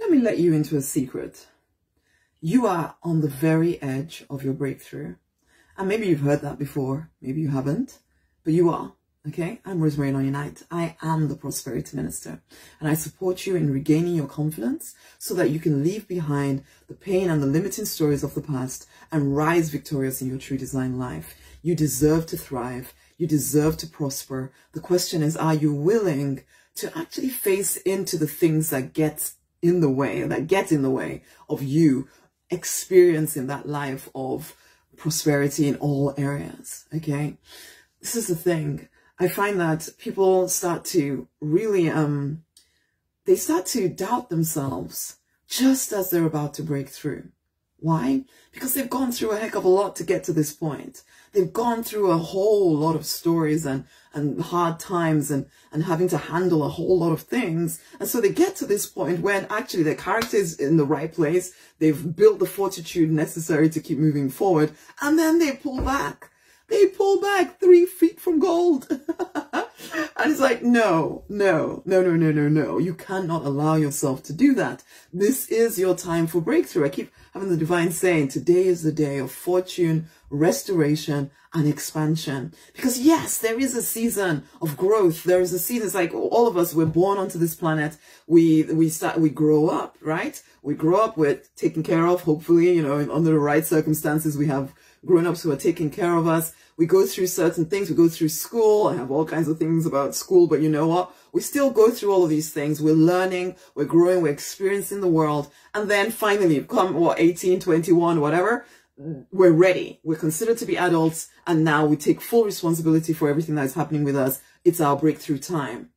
Let me let you into a secret. You are on the very edge of your breakthrough. And maybe you've heard that before, maybe you haven't, but you are. Okay, I'm Rosemary, Nonny. I am the Prosperity Minister, and I support you in regaining your confidence so that you can leave behind the pain and the limiting stories of the past and rise victorious in your true design life. You deserve to thrive. You deserve to prosper. The question is, are you willing to actually face into the things that get in the way of you experiencing that life of prosperity in all areas? Okay, this is the thing. I find that people start to really, they start to doubt themselves just as they're about to break through. Why? Because they've gone through a heck of a lot to get to this point. They've gone through a whole lot of stories and hard times and having to handle a whole lot of things. And so they get to this point when actually their character is in the right place. They've built the fortitude necessary to keep moving forward. And then they pull back. They pull back 3 feet from gold. And it's like, no. You cannot allow yourself to do that. This is your time for breakthrough. I keep having the divine saying, today is the day of fortune, restoration, and expansion. Because yes, there is a season of growth. There is a season, it's like all of us, we're born onto this planet. We grow up, right? We grow up, we're taken care of, hopefully, you know, under the right circumstances. We have grown-ups who are taking care of us. We go through certain things. We go through school. I have all kinds of things about school, but you know what? We still go through all of these things. We're learning, we're growing, we're experiencing the world. And then finally, come, 18, 21, whatever, we're ready. We're considered to be adults. And now we take full responsibility for everything that is happening with us. It's our breakthrough time.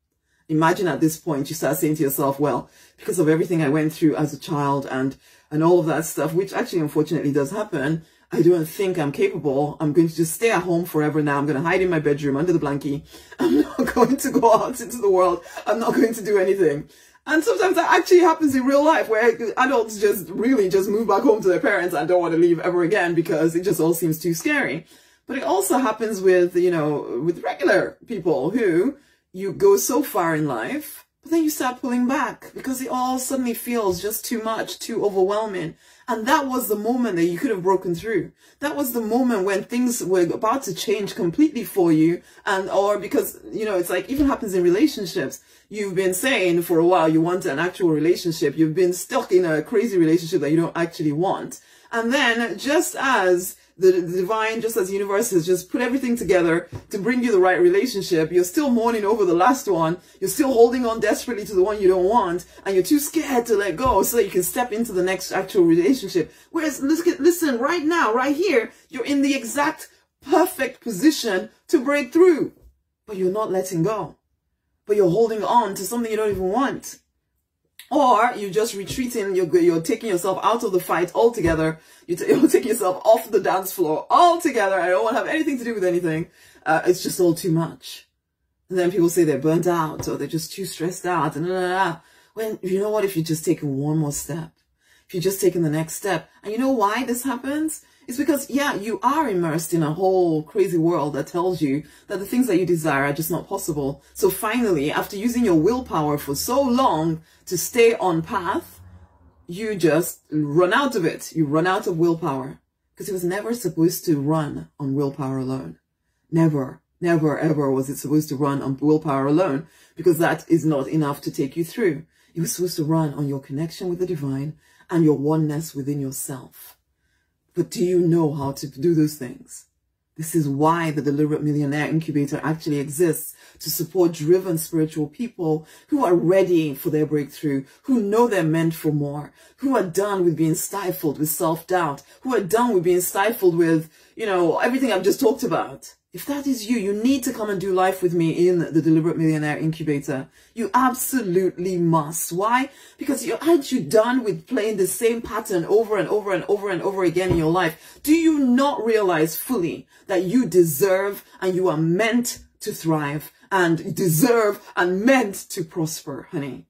Imagine at this point, you start saying to yourself, well, because of everything I went through as a child and all of that stuff, which actually unfortunately does happen, I don't think I'm capable. I'm going to just stay at home forever now. I'm going to hide in my bedroom under the blankie. I'm not going to go out into the world. I'm not going to do anything. And sometimes that actually happens in real life where adults just really just move back home to their parents and don't want to leave ever again because it just all seems too scary. But it also happens with, you know, with regular people who you go so far in life, but then you start pulling back because it all suddenly feels just too much, too overwhelming. And that was the moment that you could have broken through. That was the moment when things were about to change completely for you. Or because, you know, it's like even happens in relationships. You've been saying for a while you want an actual relationship. You've been stuck in a crazy relationship that you don't actually want. And then just as the divine, just as the universe has just put everything together to bring you the right relationship, you're still mourning over the last one. You're still holding on desperately to the one you don't want, and you're too scared to let go so that you can step into the next actual relationship. Whereas, listen, right now, right here, you're in the exact perfect position to break through, but you're not letting go. But you're holding on to something you don't even want. Or you're just retreating, you're taking yourself out of the fight altogether. You're taking yourself off the dance floor altogether. I don't want to have anything to do with anything. It's just all too much. And then people say they're burnt out or they're just too stressed out. And when, you know what, if you're just taking one more step, if you're just taking the next step. And you know why this happens? It's because, yeah, you are immersed in a whole crazy world that tells you that the things that you desire are just not possible. So finally, after using your willpower for so long to stay on path, you just run out of it. You run out of willpower because it was never supposed to run on willpower alone. Never, ever was it supposed to run on willpower alone because that is not enough to take you through. It was supposed to run on your connection with the divine and your oneness within yourself. But do you know how to do those things? This is why the Deliberate Millionaire Incubator actually exists, to support driven spiritual people who are ready for their breakthrough, who know they're meant for more, who are done with being stifled with self-doubt, who are done with being stifled with, you know, everything I've just talked about. If that is you, you need to come and do life with me in the Deliberate Millionaire Incubator. You absolutely must. Why? Because aren't you done with playing the same pattern over and over and over and over again in your life? Do you not realize fully that you deserve and you are meant to thrive and deserve and meant to prosper, honey?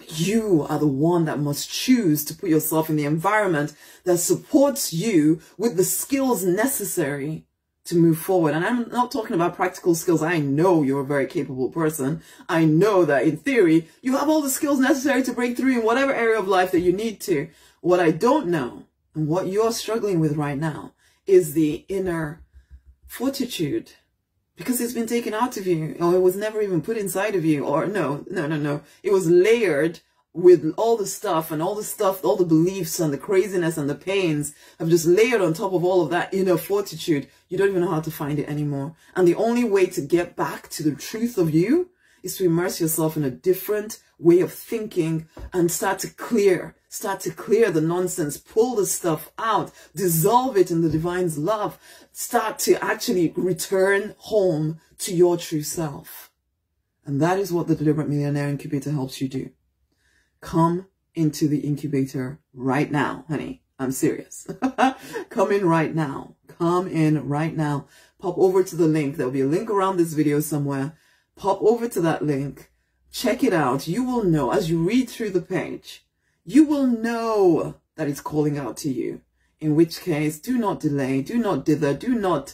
You are the one that must choose to put yourself in the environment that supports you with the skills necessary to move forward. And I'm not talking about practical skills. I know you're a very capable person. I know that in theory, you have all the skills necessary to break through in whatever area of life that you need to. What I don't know and what you're struggling with right now is the inner fortitude, because it's been taken out of you, or it was never even put inside of you, or no. It was layered with all the stuff, all the beliefs and the craziness and the pains have just layered on top of all of that inner fortitude. You don't even know how to find it anymore. And the only way to get back to the truth of you is to immerse yourself in a different way of thinking and start to clear the nonsense, pull the stuff out, dissolve it in the divine's love, start to actually return home to your true self. And that is what the Deliberate Millionaire Incubator helps you do. Come into the incubator right now, honey. I'm serious. Come in right now. Come in right now. Pop over to the link. There'll be a link around this video somewhere. Pop over to that link. Check it out. You will know as you read through the page, you will know that it's calling out to you. In which case, do not delay, do not dither, do not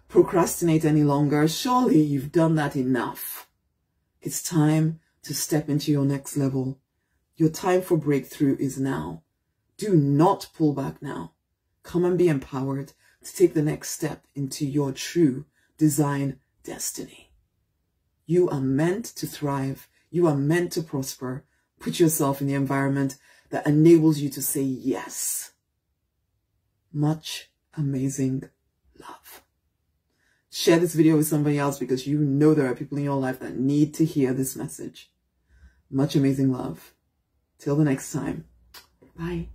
procrastinate any longer. Surely you've done that enough. It's time to step into your next level. Your time for breakthrough is now. Do not pull back now. Come and be empowered to take the next step into your true design destiny. You are meant to thrive. You are meant to prosper. Put yourself in the environment that enables you to say yes. Much amazing love. Share this video with somebody else because you know there are people in your life that need to hear this message. Much amazing love. Till the next time. Bye.